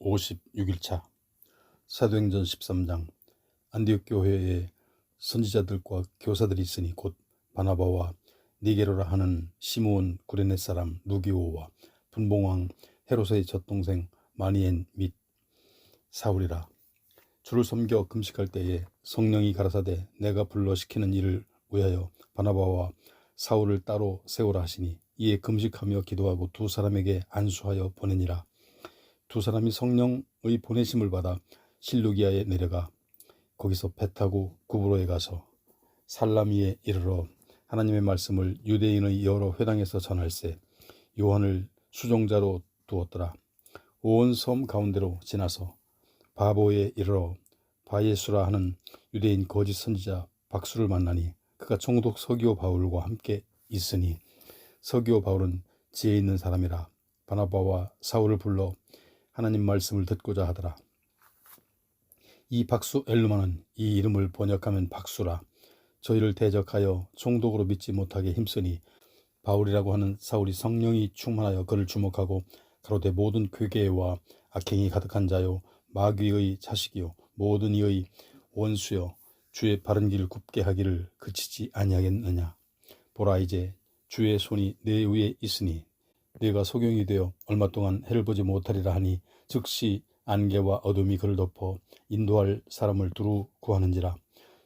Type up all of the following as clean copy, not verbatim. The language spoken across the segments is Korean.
56일차 사도행전 13장. 안디옥 교회에 선지자들과 교사들이 있으니 곧 바나바와 니게로라 하는 시므온 구레네 사람 루기오와 분봉왕 헤롯의 젖동생 마니엔 및 사울이라. 주를 섬겨 금식할 때에 성령이 가라사대 내가 불러 시키는 일을 위하여 바나바와 사울을 따로 세우라 하시니, 이에 금식하며 기도하고 두 사람에게 안수하여 보내니라. 두 사람이 성령의 보내심을 받아 실루기아에 내려가 거기서 배 타고 구브로에 가서 살라미에 이르러 하나님의 말씀을 유대인의 여러 회당에서 전할세 요한을 수종자로 두었더라. 온 섬 가운데로 지나서 바보에 이르러 바예수라 하는 유대인 거짓 선지자 박수를 만나니, 그가 총독 서기오 바울과 함께 있으니 서기오 바울은 지혜 있는 사람이라. 바나바와 사울을 불러 하나님 말씀을 듣고자 하더라. 이 박수 엘루마는 이 이름을 번역하면 박수라. 저희를 대적하여 총독으로 믿지 못하게 힘쓰니, 바울이라고 하는 사울이 성령이 충만하여 그를 주목하고 가로되 모든 괴계와 악행이 가득한 자요 마귀의 자식이요 모든 이의 원수여 주의 바른 길을 굽게 하기를 그치지 아니하겠느냐. 보라, 이제 주의 손이 내 위에 있으니 내가 소경이 되어 얼마 동안 해를 보지 못하리라 하니, 즉시 안개와 어둠이 그를 덮어 인도할 사람을 두루 구하는지라.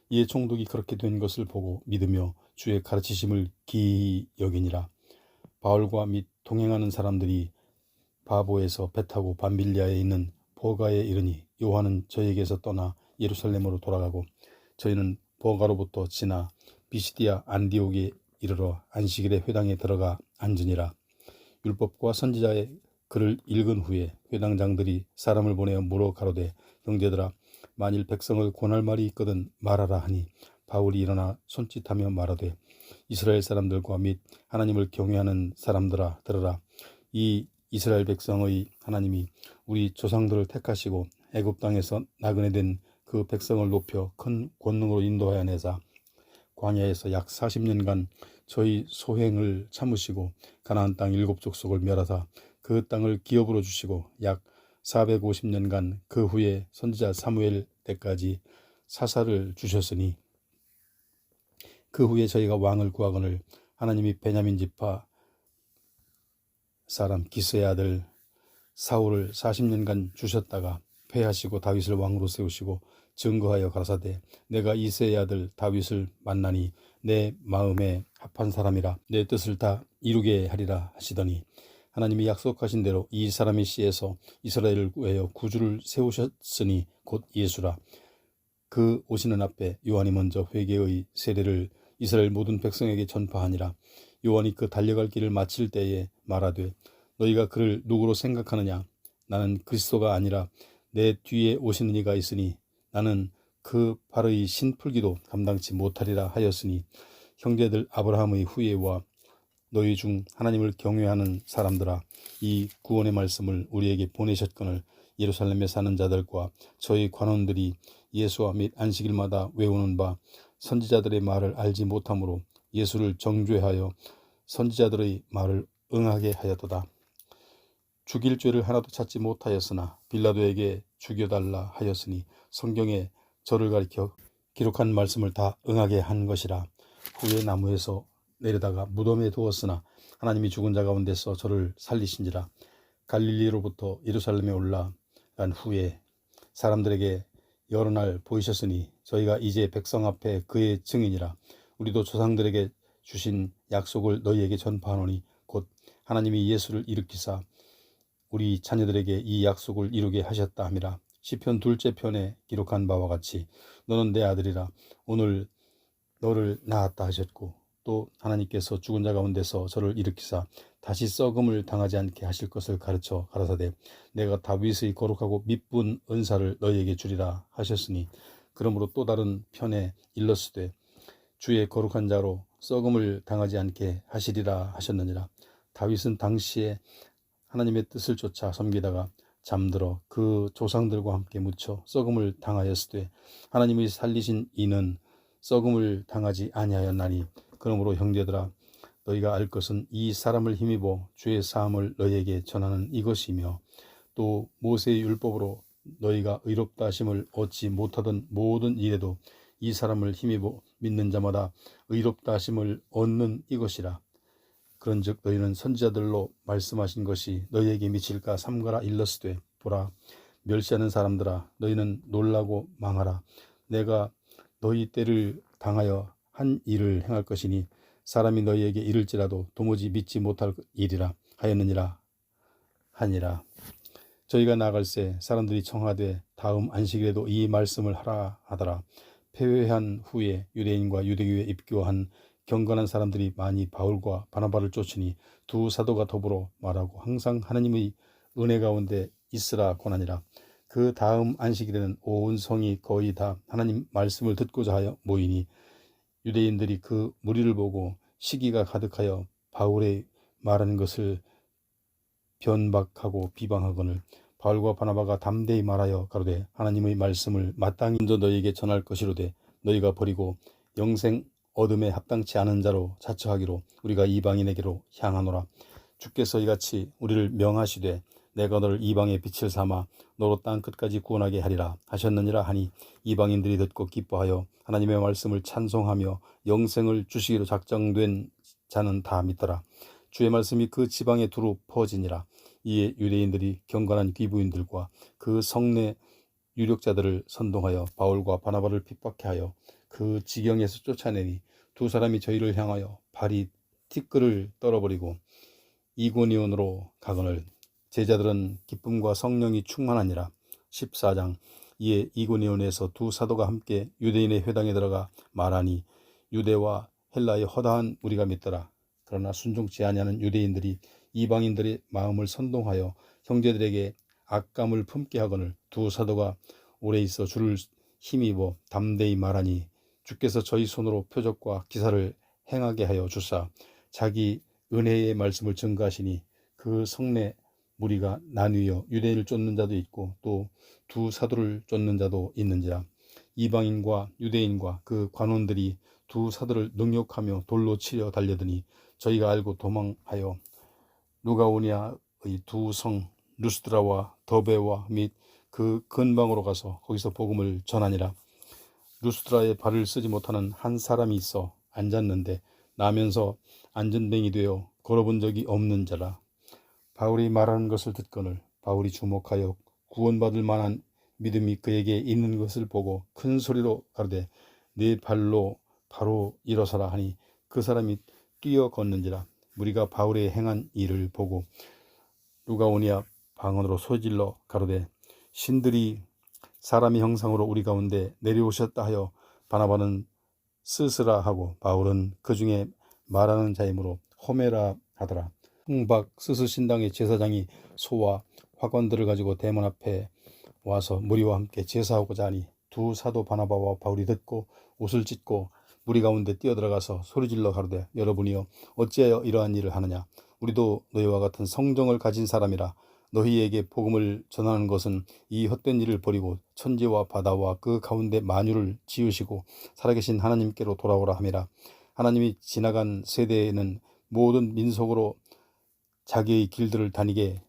이에 총독이 그렇게 된 것을 보고 믿으며 주의 가르치심을 기이 여기니라. 바울과 및 동행하는 사람들이 바보에서 배 타고 밤빌리아에 있는 보가에 이르니, 요한은 저에게서 떠나 예루살렘으로 돌아가고 저희는 보가로부터 지나 비시디아 안디옥에 이르러 안식일에 회당에 들어가 앉으니라. 율법과 선지자의 글을 읽은 후에 회당장들이 사람을 보내어 물어 가로되, 형제들아, 만일 백성을 권할 말이 있거든 말하라 하니, 바울이 일어나 손짓하며 말하되, 이스라엘 사람들과 및 하나님을 경외하는 사람들아 들으라. 이 이스라엘 백성의 하나님이 우리 조상들을 택하시고 애굽 땅에서 나그네 된 그 백성을 높여 큰 권능으로 인도하여 내사 광야에서 약 40년간 저희 소행을 참으시고 가나안 땅 7족속을 멸하사 그 땅을 기업으로 주시고 약 450년간 그 후에 선지자 사무엘 때까지 사사를 주셨으니, 그 후에 저희가 왕을 구하거늘 하나님이 베냐민 지파 사람 기스의 아들 사울을 40년간 주셨다가 패하시고 다윗을 왕으로 세우시고 증거하여 가라사대 내가 이새의 아들 다윗을 만나니 내 마음에 합한 사람이라 내 뜻을 다 이루게 하리라 하시더니, 하나님이 약속하신 대로 이 사람의 씨에서 이스라엘을 구하여 구주를 세우셨으니 곧 예수라. 그 오시는 앞에 요한이 먼저 회개의 세례를 이스라엘 모든 백성에게 전파하니라. 요한이 그 달려갈 길을 마칠 때에 말하되, 너희가 그를 누구로 생각하느냐? 나는 그리스도가 아니라 내 뒤에 오시는 이가 있으니 나는 그 발의 신풀기도 감당치 못하리라 하였으니, 형제들 아브라함의 후예와 너희 중 하나님을 경외하는 사람들아, 이 구원의 말씀을 우리에게 보내셨거늘 예루살렘에 사는 자들과 저희 관원들이 예수와 및 안식일마다 외우는 바 선지자들의 말을 알지 못하므로 예수를 정죄하여 선지자들의 말을 응하게 하였도다. 죽일 죄를 하나도 찾지 못하였으나 빌라도에게 죽여달라 하였으니 성경에 저를 가리켜 기록한 말씀을 다 응하게 한 것이라. 후에 나무에서 내려다가 무덤에 두었으나 하나님이 죽은 자 가운데서 저를 살리신지라. 갈릴리로부터 예루살렘에 올라간 후에 사람들에게 여러 날 보이셨으니 저희가 이제 백성 앞에 그의 증인이라. 우리도 조상들에게 주신 약속을 너희에게 전파하노니 곧 하나님이 예수를 일으키사 우리 자녀들에게 이 약속을 이루게 하셨다 함이라. 시편 2째 편에 기록한 바와 같이 너는 내 아들이라 오늘 너를 낳았다 하셨고, 또 하나님께서 죽은 자 가운데서 저를 일으키사 다시 썩음을 당하지 않게 하실 것을 가르쳐 가라사대 내가 다윗의 거룩하고 미쁜 은사를 너희에게 주리라 하셨으니, 그러므로 또 다른 편에 일렀으되 주의 거룩한 자로 썩음을 당하지 않게 하시리라 하셨느니라. 다윗은 당시에 하나님의 뜻을 쫓아 섬기다가 잠들어 그 조상들과 함께 묻혀 썩음을 당하였으되, 하나님이 살리신 이는 썩음을 당하지 아니하였나니, 그러므로 형제들아, 너희가 알 것은 이 사람을 힘입어 주의 사함을 너희에게 전하는 이것이며, 또 모세의 율법으로 너희가 의롭다 하심을 얻지 못하던 모든 일에도 이 사람을 힘입어 믿는 자마다 의롭다 하심을 얻는 이것이라. 그런즉 너희는 선지자들로 말씀하신 것이 너희에게 미칠까 삼가라 일러스되 보라 멸시하는 사람들아 너희는 놀라고 망하라. 내가 너희 때를 당하여 한 일을 행할 것이니 사람이 너희에게 이를지라도 도무지 믿지 못할 일이라 하였느니라 하니라. 저희가 나갈새 사람들이 청하되 다음 안식일에도 이 말씀을 하라 하더라. 폐회한 후에 유대인과 유대교에 입교한 경건한 사람들이 많이 바울과 바나바를 쫓으니 두 사도가 더불어 말하고 항상 하나님의 은혜 가운데 있으라 권하니라. 그 다음 안식일에는 온 성이 거의 다 하나님 말씀을 듣고자 하여 모이니 유대인들이 그 무리를 보고 시기가 가득하여 바울의 말하는 것을 변박하고 비방하거늘 바울과 바나바가 담대히 말하여 가로되 하나님의 말씀을 마땅히 먼저 너희에게 전할 것이로되 너희가 버리고 영생 얻음에 합당치 않은 자로 자처하기로 우리가 이방인에게로 향하노라. 주께서 이같이 우리를 명하시되 내가 너를 이방의 빛을 삼아 너로 땅 끝까지 구원하게 하리라 하셨느니라 하니 이방인들이 듣고 기뻐하여 하나님의 말씀을 찬송하며 영생을 주시기로 작정된 자는 다 믿더라. 주의 말씀이 그 지방에 두루 퍼지니라. 이에 유대인들이 경건한 귀부인들과 그 성내 유력자들을 선동하여 바울과 바나바를 핍박해 하여 그 지경에서 쫓아내니 두 사람이 저희를 향하여 발이 티끌을 떨어버리고 이고니온으로 가거늘 제자들은 기쁨과 성령이 충만하니라. 14장. 이에 이고니온에서 두 사도가 함께 유대인의 회당에 들어가 말하니 유대와 헬라의 허다한 무리가 믿더라. 그러나 순종치 아니하는 유대인들이 이방인들의 마음을 선동하여 형제들에게 악감을 품게 하거늘 두 사도가 오래 있어 주를 힘입어 담대히 말하니 주께서 저희 손으로 표적과 기사를 행하게 하여 주사 자기 은혜의 말씀을 증거하시니 그 성내 무리가 나뉘어 유대인을 쫓는 자도 있고 또 두 사도를 쫓는 자도 있는지라. 이방인과 유대인과 그 관원들이 두 사도를 능욕하며 돌로 치려 달려드니 저희가 알고 도망하여 루가오니아의 두 성 루스드라와 더베와 및 그 근방으로 가서 거기서 복음을 전하니라. 루스드라에 발을 쓰지 못하는 한 사람이 있어 앉았는데 나면서 안전뱅이 되어 걸어본 적이 없는 자라. 바울이 말하는 것을 듣거늘 바울이 주목하여 구원받을 만한 믿음이 그에게 있는 것을 보고 큰 소리로 가로되 네 발로 바로 일어서라 하니 그 사람이 뛰어 걷는지라. 무리가 바울의 행한 일을 보고 루가오니아 방언으로 소질러 가로되 신들이 사람의 형상으로 우리 가운데 내려오셨다 하여 바나바는 스스라 하고 바울은 그 중에 말하는 자이므로 호메라 하더라. 홍박 스스 신당의 제사장이 소와 화관들을 가지고 대문 앞에 와서 무리와 함께 제사하고자 하니 두 사도 바나바와 바울이 듣고 옷을 찢고 무리 가운데 뛰어들어가서 소리질러 가로되 여러분이여 어찌하여 이러한 일을 하느냐. 우리도 너희와 같은 성정을 가진 사람이라. 너희에게 복음을 전하는 것은 이 헛된 일을 버리고 천지와 바다와 그 가운데 만유를 지으시고 살아계신 하나님께로 돌아오라 함이라. 하나님이 지나간 세대에는 모든 민속으로 자기의 길들을 다니게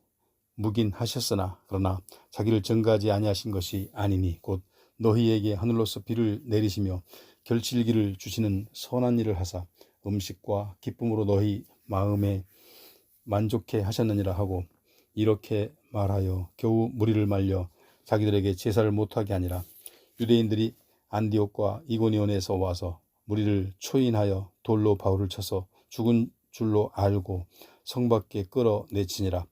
묵인하셨으나 그러나 자기를 증거하지 아니하신 것이 아니니 곧 너희에게 하늘로서 비를 내리시며 결실기를 주시는 선한 일을 하사 음식과 기쁨으로 너희 마음에 만족해 하셨느니라 하고 이렇게 말하여 겨우 무리를 말려 자기들에게 제사를 못하게 하니라. 유대인들이 안디옥과 이고니온에서 와서 무리를 초인하여 돌로 바울을 쳐서 죽은 줄로 알고 성 밖에 끌어내치니라.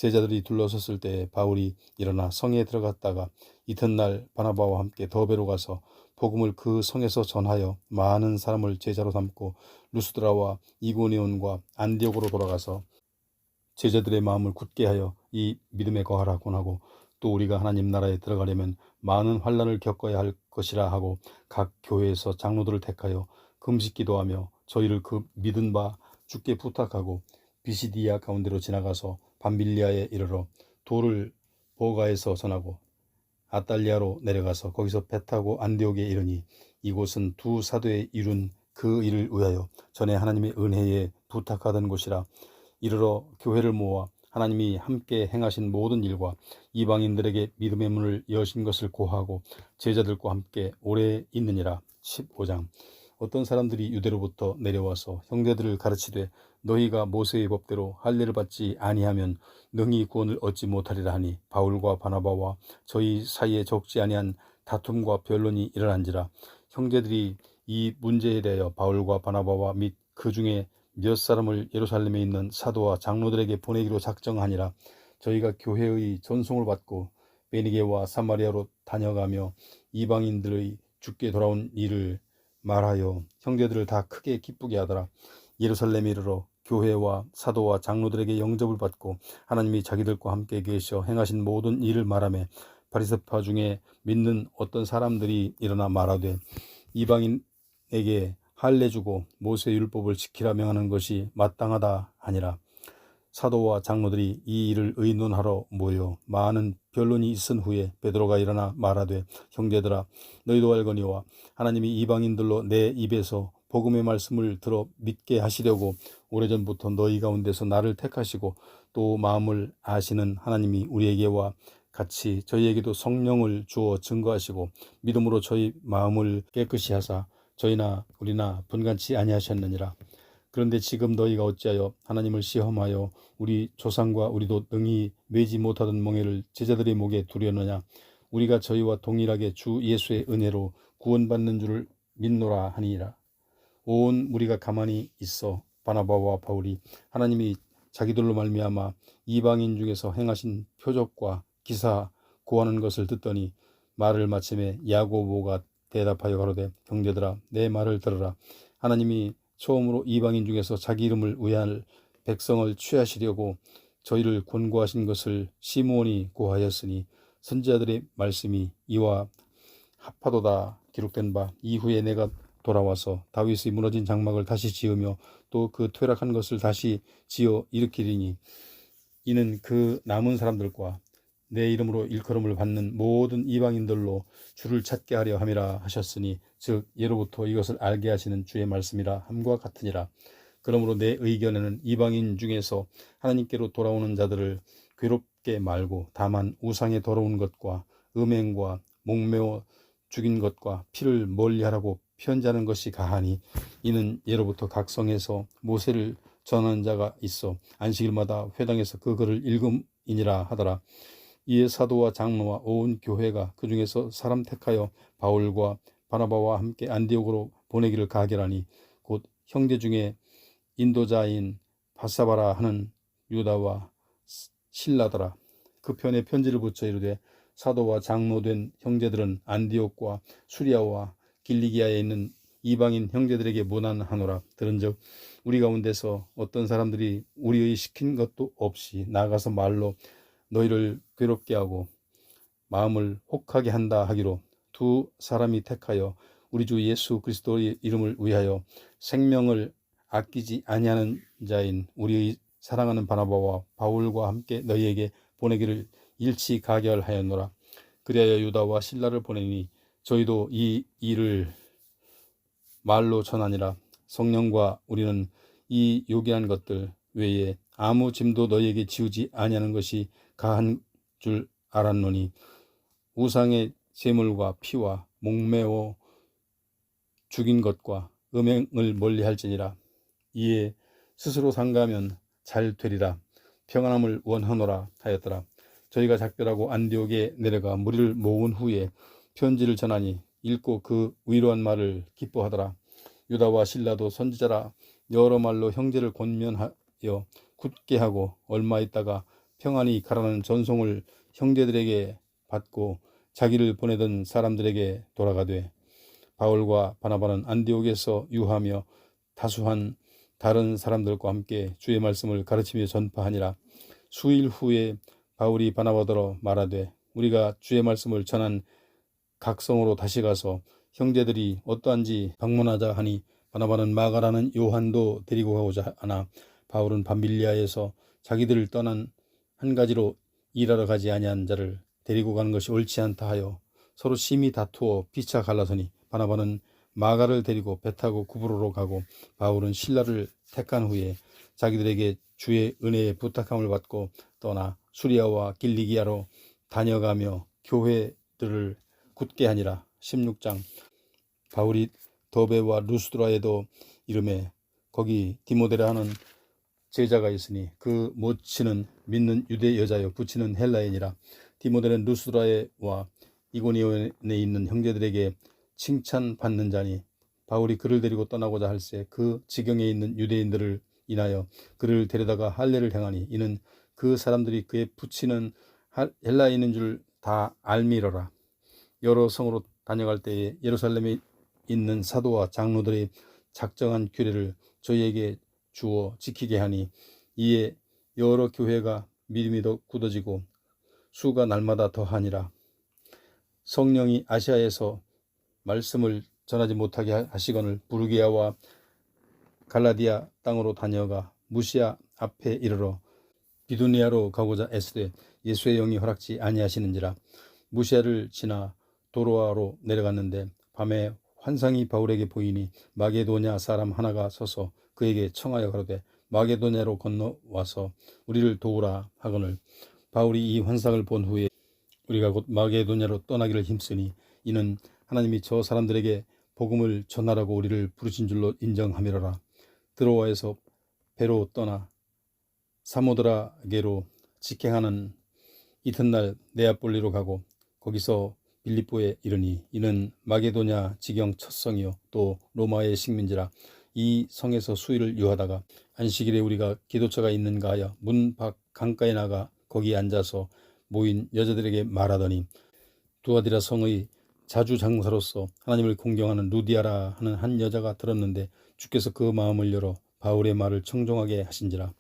제자들이 둘러섰을 때 바울이 일어나 성에 들어갔다가 이튿날 바나바와 함께 더베로 가서 복음을 그 성에서 전하여 많은 사람을 제자로 삼고 루스드라와 이고니온과 안디옥으로 돌아가서 제자들의 마음을 굳게 하여 이 믿음에 거하라 권하고 또 우리가 하나님 나라에 들어가려면 많은 환난을 겪어야 할 것이라 하고 각 교회에서 장로들을 택하여 금식 기도하며 저희를 그 믿은 바 주께 부탁하고 비시디아 가운데로 지나가서 밤빌리아에 이르러 돌을 보가에서 전하고 아달리아로 내려가서 거기서 배 타고 안디옥에 이르니 이곳은 두 사도에 이룬 그 일을 위하여 전에 하나님의 은혜에 부탁하던 곳이라. 이르러 교회를 모아 하나님이 함께 행하신 모든 일과 이방인들에게 믿음의 문을 여신 것을 고하고 제자들과 함께 오래 있느니라. 15장. 어떤 사람들이 유대로부터 내려와서 형제들을 가르치되 너희가 모세의 법대로 할례를 받지 아니하면 능히 구원을 얻지 못하리라 하니 바울과 바나바와 저희 사이에 적지 아니한 다툼과 변론이 일어난지라. 형제들이 이 문제에 대하여 바울과 바나바와 및 그 중에 몇 사람을 예루살렘에 있는 사도와 장로들에게 보내기로 작정하니라. 저희가 교회의 전송을 받고 베니게와 사마리아로 다녀가며 이방인들의 주께 돌아온 일을 말하여 형제들을 다 크게 기쁘게 하더라. 예루살렘에 이르러 교회와 사도와 장로들에게 영접을 받고 하나님이 자기들과 함께 계셔 행하신 모든 일을 말하며 바리새파 중에 믿는 어떤 사람들이 일어나 말하되 이방인에게 할례 주고 모세 율법을 지키라 명하는 것이 마땅하다 하니라. 사도와 장로들이 이 일을 의논하러 모여 많은 변론이 있은 후에 베드로가 일어나 말하되 형제들아 너희도 알거니와 하나님이 이방인들로 내 입에서 복음의 말씀을 들어 믿게 하시려고 오래전부터 너희 가운데서 나를 택하시고 또 마음을 아시는 하나님이 우리에게와 같이 저희에게도 성령을 주어 증거하시고 믿음으로 저희 마음을 깨끗이 하사 저희나 우리나 분간치 아니하셨느니라. 그런데 지금 너희가 어찌하여 하나님을 시험하여 우리 조상과 우리도 능히 매지 못하던 멍에를 제자들의 목에 두려느냐. 우리가 저희와 동일하게 주 예수의 은혜로 구원받는 줄을 믿노라 하니라. 온 무리가 가만히 있어 바나바와 바울이 하나님이 자기들로 말미암아 이방인 중에서 행하신 표적과 기사 고하는 것을 듣더니 말을 마침에 야고보가 대답하여 가로되 형제들아 내 말을 들으라. 하나님이 처음으로 이방인 중에서 자기 이름을 위할 백성을 취하시려고 저희를 권고하신 것을 시므온이 고하였으니 선지자들의 말씀이 이와 합하도다 기록된 바 이후에 내가 돌아와서 다윗의 무너진 장막을 다시 지으며 또 그 퇴락한 것을 다시 지어 일으키리니 이는 그 남은 사람들과 내 이름으로 일컬음을 받는 모든 이방인들로 주를 찾게 하려 함이라 하셨으니 즉 예로부터 이것을 알게 하시는 주의 말씀이라 함과 같으니라. 그러므로 내 의견에는 이방인 중에서 하나님께로 돌아오는 자들을 괴롭게 말고 다만 우상의 더러운 것과 음행과 목매어 죽인 것과 피를 멀리하라고 편지하는 것이 가하니 이는 예로부터 각성에서 모세를 전하는 자가 있어 안식일마다 회당에서 그 글을 읽음이니라 하더라. 이에 사도와 장로와 온 교회가 그 중에서 사람 택하여 바울과 바나바와 함께 안디옥으로 보내기를 가결하니 곧 형제 중에 인도자인 바사바라 하는 유다와 실라더라. 그 편에 편지를 붙여 이르되 사도와 장로된 형제들은 안디옥과 수리아와 길리기아에 있는 이방인 형제들에게 문안하노라. 들은즉 우리 가운데서 어떤 사람들이 우리의 시킨 것도 없이 나가서 말로 너희를 괴롭게 하고 마음을 혹하게 한다 하기로 두 사람이 택하여 우리 주 예수 그리스도의 이름을 위하여 생명을 아끼지 아니하는 자인 우리의 사랑하는 바나바와 바울과 함께 너희에게 보내기를 일치 가결하였노라. 그리하여 유다와 실라를 보내니 저희도 이 일을 말로 전하니라. 성령과 우리는 이 요긴한 것들 외에 아무 짐도 너희에게 지우지 아니하는 것이 가한 줄 알았노니 우상의 제물과 피와 목매어 죽인 것과 음행을 멀리할지니라. 이에 스스로 상가하면 잘 되리라. 평안함을 원하노라 하였더라. 저희가 작별하고 안디옥에 내려가 무리를 모은 후에 편지를 전하니 읽고 그 위로한 말을 기뻐하더라. 유다와 실라도 선지자라 여러 말로 형제를 권면하여 굳게 하고 얼마 있다가 평안히 가라는 전송을 형제들에게 받고 자기를 보내던 사람들에게 돌아가되 바울과 바나바는 안디옥에서 유하며 다수한 다른 사람들과 함께 주의 말씀을 가르치며 전파하니라. 수일 후에 바울이 바나바더러 말하되 우리가 주의 말씀을 전한 각성으로 다시 가서 형제들이 어떠한지 방문하자 하니 바나바는 마가라는 요한도 데리고 가고자 하나 바울은 밤빌리아에서 자기들을 떠난 한 가지로 일하러 가지 아니한 자를 데리고 가는 것이 옳지 않다 하여 서로 심히 다투어 피차 갈라서니 바나바는 마가를 데리고 배 타고 구브로로 가고 바울은 실라를 택한 후에 자기들에게 주의 은혜의 부탁함을 받고 떠나 수리아와 길리기아로 다녀가며 교회들을 굳게 하니라. 16장. 바울이 더베와 루스드라에도 이름에 거기 디모데라 하는 제자가 있으니 그 모치는 믿는 유대 여자여 부치는 헬라인이라. 디모데는 루스드라에와 이고니온에 있는 형제들에게 칭찬받는 자니 바울이 그를 데리고 떠나고자 할새 그 지경에 있는 유대인들을 인하여 그를 데려다가 할례를 행하니 이는 그 사람들이 그의 부치는 헬라인인 줄 다 알미러라. 여러 성으로 다녀갈 때에 예루살렘에 있는 사도와 장로들의 작정한 규례를 저희에게 주어 지키게 하니 이에 여러 교회가 믿음이 더 굳어지고 수가 날마다 더하니라. 성령이 아시아에서 말씀을 전하지 못하게 하시거늘 부르기아와 갈라디아 땅으로 다녀가 무시아 앞에 이르러 비두니아로 가고자 애쓰되 예수의 영이 허락지 아니하시는지라. 무시아를 지나 도로아로 내려갔는데 밤에 환상이 바울에게 보이니 마게도냐 사람 하나가 서서 그에게 청하여 가로되 마게도냐로 건너와서 우리를 도우라 하거늘 바울이 이 환상을 본 후에 우리가 곧 마게도냐로 떠나기를 힘쓰니 이는 하나님이 저 사람들에게 복음을 전하라고 우리를 부르신 줄로 인정함이로라. 드로아에서 배로 떠나 사모드라게로 직행하는 이튿날 네아폴리로 가고 거기서 빌립보에 이르니 이는 마게도냐 지경 첫 성이요 또 로마의 식민지라. 이 성에서 수일을 유하다가 안식일에 우리가 기도처가 있는가 하여 문 밖 강가에 나가 거기 앉아서 모인 여자들에게 말하더니 두아디라 성의 자주장사로서 하나님을 공경하는 루디아라 하는 한 여자가 들었는데 주께서 그 마음을 열어 바울의 말을 청종하게 하신지라.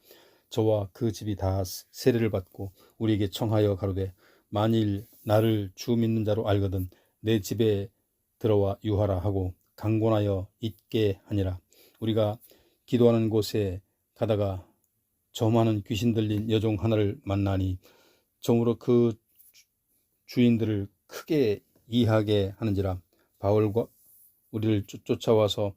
저와 그 집이 다 세례를 받고 우리에게 청하여 가로되 만일 나를 주 믿는 자로 알거든 내 집에 들어와 유하라 하고 강권하여 있게 하니라. 우리가 기도하는 곳에 가다가 점하는 귀신 들린 여종 하나를 만나니 정으로 그 주인들을 크게 이하게 하는지라. 바울과 우리를 쫓아와서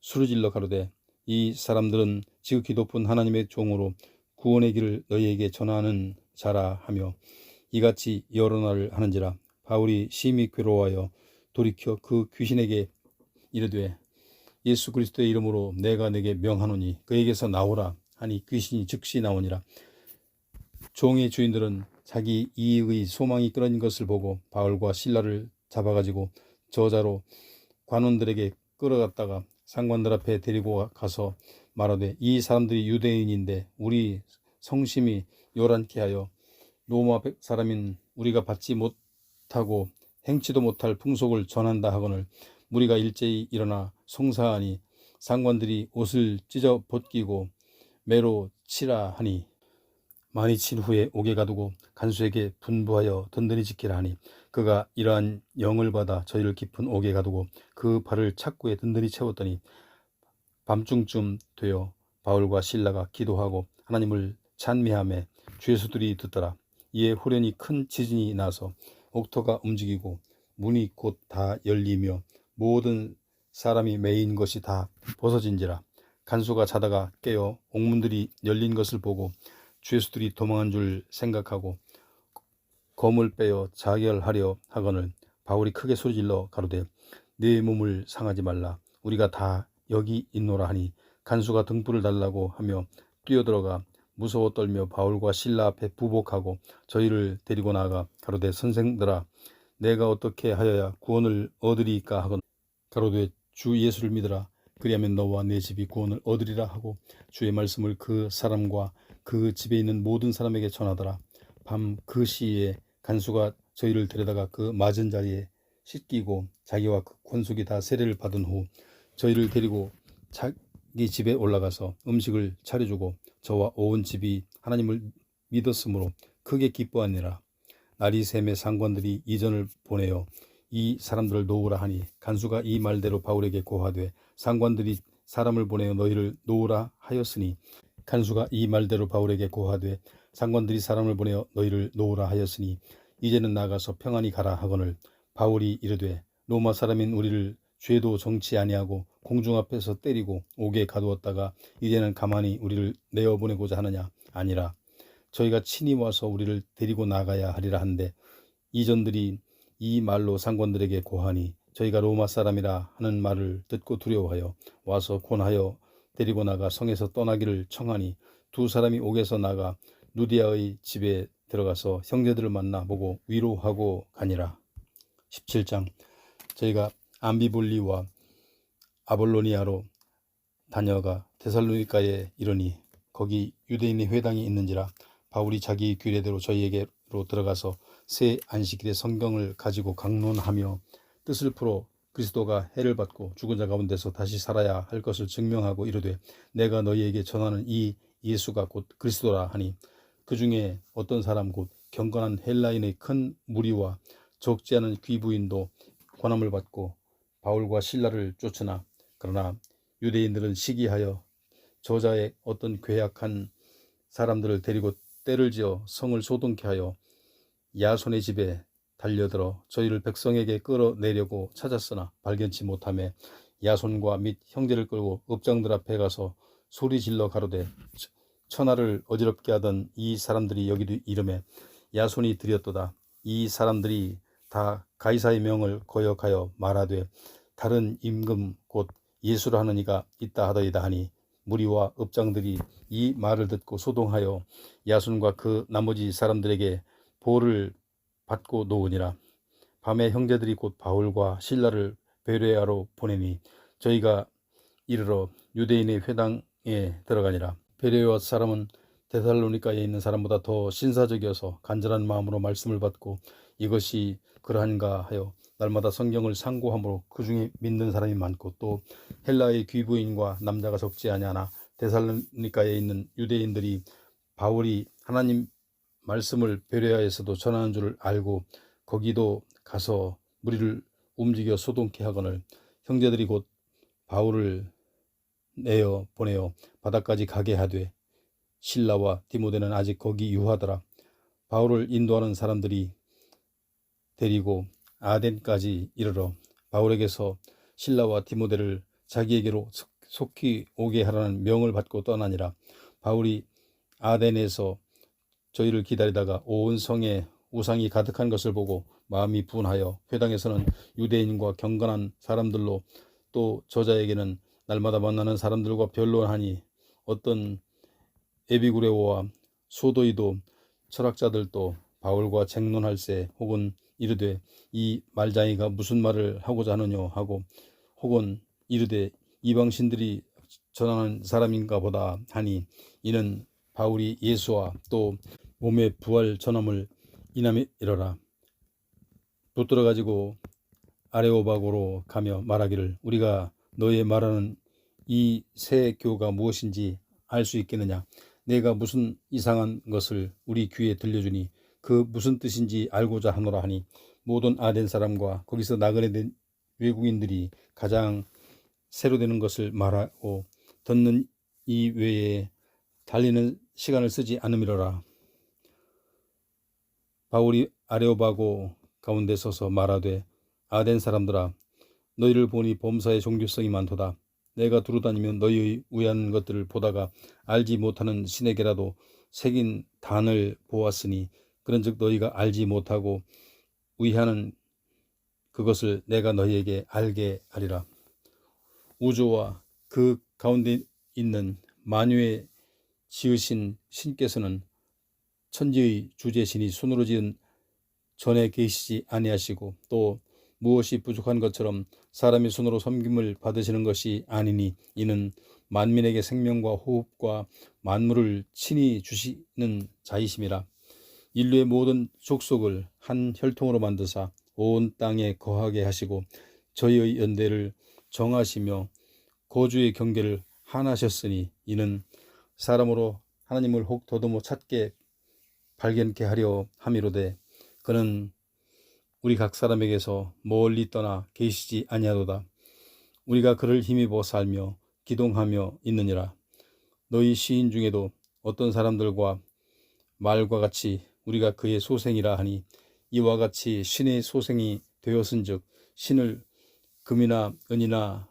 수르질러 가로되 이 사람들은 지극히 높은 하나님의 종으로 구원의 길을 너희에게 전하는 자라 하며 이같이 여러 날을 하는지라. 바울이 심히 괴로워하여 돌이켜 그 귀신에게 이르되 예수 그리스도의 이름으로 내가 내게 명하노니 그에게서 나오라 하니 귀신이 즉시 나오니라. 종의 주인들은 자기 이익의 소망이 끊어진 것을 보고 바울과 실라를 잡아가지고 저자로 관원들에게 끌어갔다가 상관들 앞에 데리고 가서 말하되 이 사람들이 유대인인데 우리 성심이 요란케 하여 로마 사람인 우리가 받지 못하고 행치도 못할 풍속을 전한다 하거늘 무리가 일제히 일어나 송사하니 상관들이 옷을 찢어 벗기고 매로 치라 하니 많이 친 후에 옥에 가두고 간수에게 분부하여 든든히 지키라 하니 그가 이러한 영을 받아 저희를 깊은 옥에 가두고 그 발을 착고에 든든히 채웠더니 밤중쯤 되어 바울과 실라가 기도하고 하나님을 찬미하며 죄수들이 듣더라. 이에 후련히 큰 지진이 나서 옥토가 움직이고 문이 곧 다 열리며 모든 사람이 매인 것이 다 벗어진지라. 간수가 자다가 깨어 옥문들이 열린 것을 보고 죄수들이 도망한 줄 생각하고 검을 빼어 자결하려 하거늘 바울이 크게 소리질러 가로되 내 몸을 상하지 말라 우리가 다 여기 있노라 하니 간수가 등불을 달라고 하며 뛰어들어가 무서워 떨며 바울과 실라 앞에 부복하고 저희를 데리고 나가 가로되 선생들아 내가 어떻게 하여야 구원을 얻으리이까 하거늘 가로되 주 예수를 믿으라 그리하면 너와 내 집이 구원을 얻으리라 하고 주의 말씀을 그 사람과 그 집에 있는 모든 사람에게 전하더라. 밤 그 시에 간수가 저희를 데려다가 그 맞은 자리에 씻기고 자기와 그 권속이 다 세례를 받은 후 저희를 데리고 자기 집에 올라가서 음식을 차려주고 저와 온 집이 하나님을 믿었으므로 크게 기뻐하니라. 날이 샘에 상관들이 이전을 보내어 이 사람들을 놓으라 하니 간수가 이 말대로 바울에게 고하되 상관들이 사람을 보내어 너희를 놓으라 하였으니 간수가 이 말대로 바울에게 고하되 상관들이 사람을 보내어 너희를 놓으라 하였으니 이제는 나가서 평안히 가라 하거늘 바울이 이르되 로마 사람인 우리를 죄도 정치 아니하고 공중 앞에서 때리고 옥에 가두었다가 이제는 가만히 우리를 내어보내고자 하느냐? 아니라 저희가 친히 와서 우리를 데리고 나가야 하리라 한데 이전들이 이 말로 상관들에게 고하니 저희가 로마 사람이라 하는 말을 듣고 두려워하여 와서 권하여 데리고 나가 성에서 떠나기를 청하니 두 사람이 옥에서 나가 누디아의 집에 들어가서 형제들을 만나 보고 위로하고 가니라. 17장. 저희가 암비볼리와 아볼로니아로 다녀가 데살로니가에 이르니 거기 유대인의 회당이 있는지라 바울이 자기 규례대로 저희에게로 들어가서 새 안식일에 성경을 가지고 강론하며 뜻을 풀어 그리스도가 해를 받고 죽은 자 가운데서 다시 살아야 할 것을 증명하고 이르되 내가 너희에게 전하는 이 예수가 곧 그리스도라 하니 그 중에 어떤 사람 곧 경건한 헬라인의 큰 무리와 적지 않은 귀부인도 권함을 받고 바울과 실라를 쫓으나 그러나 유대인들은 시기하여 저자의 어떤 괴악한 사람들을 데리고 때를 지어 성을 소동케 하여 야손의 집에 달려들어 저희를 백성에게 끌어내려고 찾았으나 발견치 못하며 야손과 및 형제를 끌고 읍장들 앞에 가서 소리질러 가로되 천하를 어지럽게 하던 이 사람들이 여기도 이름에 야손이 드렸도다. 이 사람들이 다 가이사의 명을 거역하여 말하되 다른 임금 곧 예수라 하는 이가 있다 하더이다 하니 무리와 읍장들이 이 말을 듣고 소동하여 야손과 그 나머지 사람들에게 보를 받고 놓으니라. 밤에 형제들이 곧 바울과 실라를 베레아로 보내니 저희가 이르러 유대인의 회당에 들어가니라. 베레아 사람은 데살로니가에 있는 사람보다 더 신사적이어서 간절한 마음으로 말씀을 받고 이것이 그러한가 하여 날마다 성경을 상고함으로 그 중에 믿는 사람이 많고 또 헬라의 귀부인과 남자가 적지 아니하나 데살로니가에 있는 유대인들이 바울이 하나님 말씀을 베레아에서도 전하는 줄을 알고 거기도 가서 무리를 움직여 소동케 하거늘 형제들이 곧 바울을 내어 보내어 바다까지 가게 하되 실라와 디모데는 아직 거기 유하더라. 바울을 인도하는 사람들이 데리고 아덴까지 이르러 바울에게서 실라와 디모데를 자기에게로 속히 오게 하라는 명을 받고 떠나니라. 바울이 아덴에서 저희를 기다리다가 온 성에 우상이 가득한 것을 보고 마음이 분하여 회당에서는 유대인과 경건한 사람들로 또 저자에게는 날마다 만나는 사람들과 변론하니 어떤 에비구레오와 소도이도 철학자들도 바울과 쟁론할세 혹은 이르되 이 말장이가 무슨 말을 하고자 하느냐 하고 혹은 이르되 이방신들이 전하는 사람인가 보다 하니 이는 바울이 예수와 또 몸의 부활 전함을 인함에 이르라. 붙들어 가지고 아레오바고로 가며 말하기를 우리가 너의 말하는 이 새 교가 무엇인지 알 수 있겠느냐. 내가 무슨 이상한 것을 우리 귀에 들려주니 그 무슨 뜻인지 알고자 하노라 하니 모든 아덴 사람과 거기서 나그네 된 외국인들이 가장 새로 되는 것을 말하고 듣는 이 외에 달리는 시간을 쓰지 않음이로라. 바울이 아레오바고 가운데 서서 말하되 아덴 사람들아 너희를 보니 범사의 종교성이 많도다. 내가 두루다니며 너희의 우연한 것들을 보다가 알지 못하는 신에게라도 새긴 단을 보았으니 그런즉 너희가 알지 못하고 위하는 그것을 내가 너희에게 알게 하리라. 우주와 그 가운데 있는 만유에 지으신 신께서는 천지의 주제신이 손으로 지은 전에 계시지 아니하시고 또 무엇이 부족한 것처럼 사람의 손으로 섬김을 받으시는 것이 아니니 이는 만민에게 생명과 호흡과 만물을 친히 주시는 자이심이라. 인류의 모든 족속을 한 혈통으로 만드사 온 땅에 거하게 하시고 저희의 연대를 정하시며 거주의 경계를 한하셨으니 이는 사람으로 하나님을 혹 더듬어 찾게 발견케 하려 함이로되 그는 우리 각 사람에게서 멀리 떠나 계시지 아니하도다. 우리가 그를 힘입어 살며 기동하며 있느니라. 너희 시인 중에도 어떤 사람들과 말과 같이 우리가 그의 소생이라 하니 이와 같이 신의 소생이 되었은즉 신을 금이나 은이나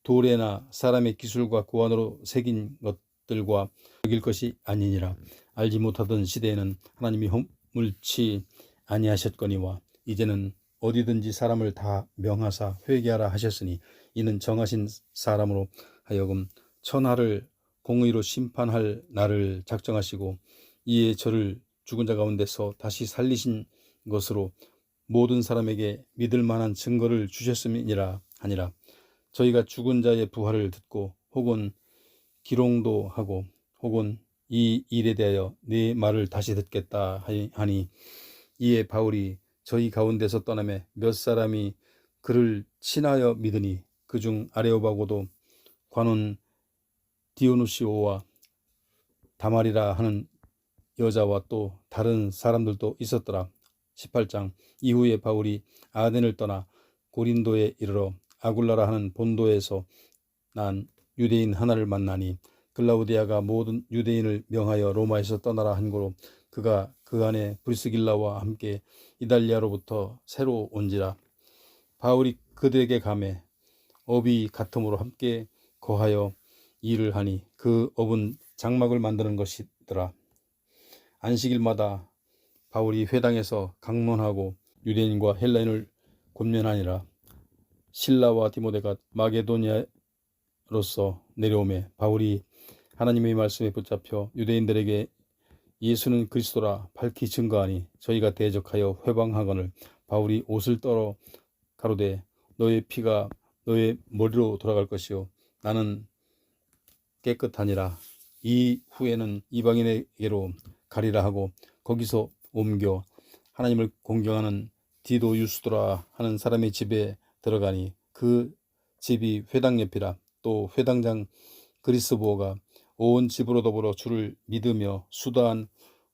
돌에나 사람의 기술과 고안으로 새긴 것들과 여길 것이 아니니라. 알지 못하던 시대에는 하나님이 허물치 아니하셨거니와 이제는 어디든지 사람을 다 명하사 회개하라 하셨으니 이는 정하신 사람으로 하여금 천하를 공의로 심판할 날을 작정하시고 이에 저를 죽은 자 가운데서 다시 살리신 것으로 모든 사람에게 믿을 만한 증거를 주셨음이니라 하니라. 저희가 죽은 자의 부활을 듣고 혹은 기롱도 하고 혹은 이 일에 대하여 네 말을 다시 듣겠다 하니 이에 바울이 저희 가운데서 떠나매 몇 사람이 그를 친하여 믿으니 그중 아레오바고도 관원 디오누시오와 다말이라 하는 여자와 또 다른 사람들도 있었더라. 18장. 이후에 바울이 아덴을 떠나 고린도에 이르러 아굴라라 하는 본도에서 난 유대인 하나를 만나니 글라우디아가 모든 유대인을 명하여 로마에서 떠나라 한 거로 그가 그 안에 브리스길라와 함께 이달리아로부터 새로 온지라. 바울이 그들에게 가매 업이 같음으로 함께 거하여 일을 하니 그 업은 장막을 만드는 것이더라. 안식일마다 바울이 회당에서 강론하고 유대인과 헬라인을 권면하니라. 실라와 디모데가 마게도니아로서 내려오매 바울이 하나님의 말씀에 붙잡혀 유대인들에게 예수는 그리스도라 밝히 증거하니 저희가 대적하여 회방하거늘 바울이 옷을 떨어 가로되 너의 피가 너의 머리로 돌아갈 것이요 나는 깨끗하니라. 이 후에는 이방인에게로 가리라 하고 거기서 옮겨 하나님을 공경하는 디도 유스도라 하는 사람의 집에 들어가니 그 집이 회당 옆이라. 또 회당장 그리스보가 온 집으로 더불어 주를 믿으며 수다한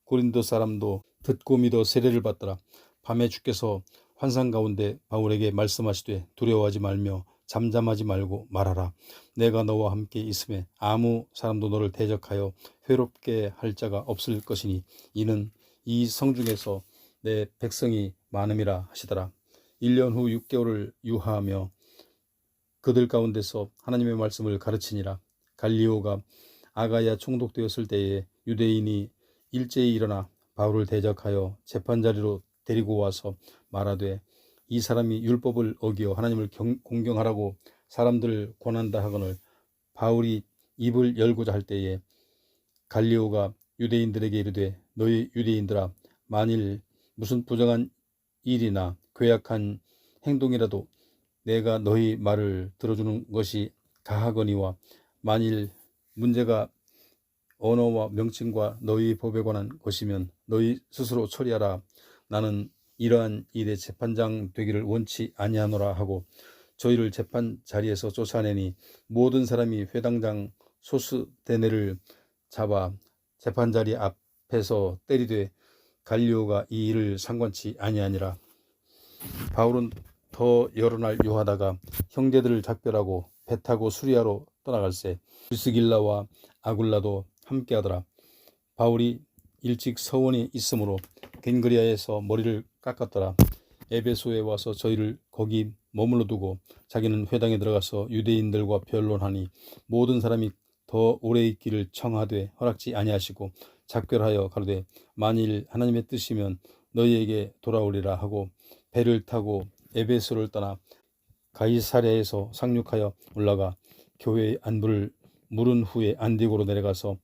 고린도 사람도 듣고 믿어 세례를 받더라. 밤에 주께서 환상 가운데 바울에게 말씀하시되 두려워하지 말며 잠잠하지 말고 말하라. 내가 너와 함께 있음에 아무 사람도 너를 대적하여 괴롭게 할 자가 없을 것이니 이는 이 성중에서 내 백성이 많음이라 하시더라. 1년 후 6개월을 유하하며 그들 가운데서 하나님의 말씀을 가르치니라. 갈리오가 아가야 총독되었을 때에 유대인이 일제히 일어나 바울을 대적하여 재판자리로 데리고 와서 말하되 이 사람이 율법을 어기어 하나님을 공경하라고 사람들을 권한다 하거늘 바울이 입을 열고자 할 때에 갈리오가 유대인들에게 이르되 너희 유대인들아 만일 무슨 부정한 일이나 괴악한 행동이라도 내가 너희 말을 들어주는 것이 가하거니와 만일 문제가 언어와 명칭과 너희 법에 관한 것이면 너희 스스로 처리하라. 나는 이러한 일의 재판장 되기를 원치 아니하노라 하고 저희를 재판 자리에서 쫓아내니 모든 사람이 회당장 소스데네를 잡아 재판자리 앞에서 때리되 갈리오가 이 일을 상관치 아니하니라. 바울은 더 여러 날 유하다가 형제들을 작별하고 배 타고 수리아로 떠나갈새 브리스길라와 아굴라도 함께하더라. 바울이 일찍 서원에 있으므로 겐그리아에서 머리를 깎았더라. 에베소에 와서 저희를 거기 머물러 두고 자기는 회당에 들어가서 유대인들과 변론하니 모든 사람이 더 오래 있기를 청하되 허락지 아니하시고 작별하여 가로되 만일 하나님의 뜻이면 너희에게 돌아오리라 하고 배를 타고 에베소를 떠나 가이사랴에서 상륙하여 올라가 교회의 안부를 물은 후에 안디고로 내려가서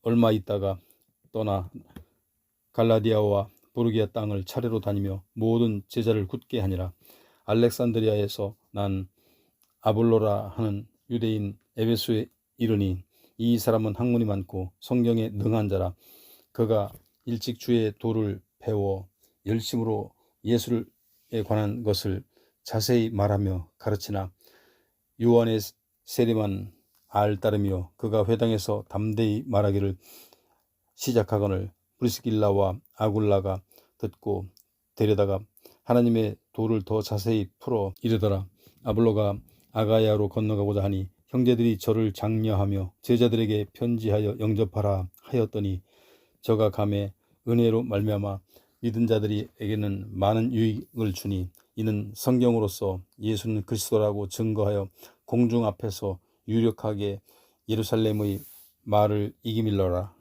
얼마 있다가 떠나 갈라디아와 부르기아 땅을 차례로 다니며 모든 제자를 굳게 하니라. 알렉산드리아에서 난 아볼로라 하는 유대인 에베소에 이르니 이 사람은 학문이 많고 성경에 능한 자라. 그가 일찍 주의 도를 배워 열심으로 예수에 관한 것을 자세히 말하며 가르치나 요한의 세례만 따름이요 그가 회당에서 담대히 말하기를 시작하거늘 브리스길라와 아굴라가 듣고 데려다가 하나님의 도를 더 자세히 풀어 이르더라. 아볼로가 아가야로 건너가고자 하니 형제들이 저를 장려하며 제자들에게 편지하여 영접하라 하였더니 저가 감에 은혜로 말미암아 믿은 자들에게는 많은 유익을 주니 이는 성경으로서 예수는 그리스도라고 증거하여 공중 앞에서 유력하게 예루살렘의 말을 이기밀러라